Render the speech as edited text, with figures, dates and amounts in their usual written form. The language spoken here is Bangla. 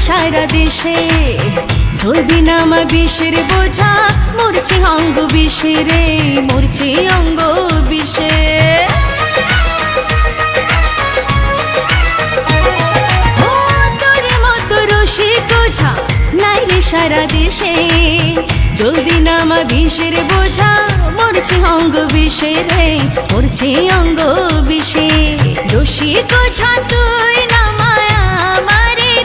সারা দেশে জলদি নামা বিষের বোঝা মরছে অঙ্গ বিষে রে মরছে অঙ্গ বিষে তোর মতো রসিক ঝা নাই রে সারা দেশে জলদি নামা বিষের বোঝা মরছে অঙ্গ বিষে রে মরছে অঙ্গ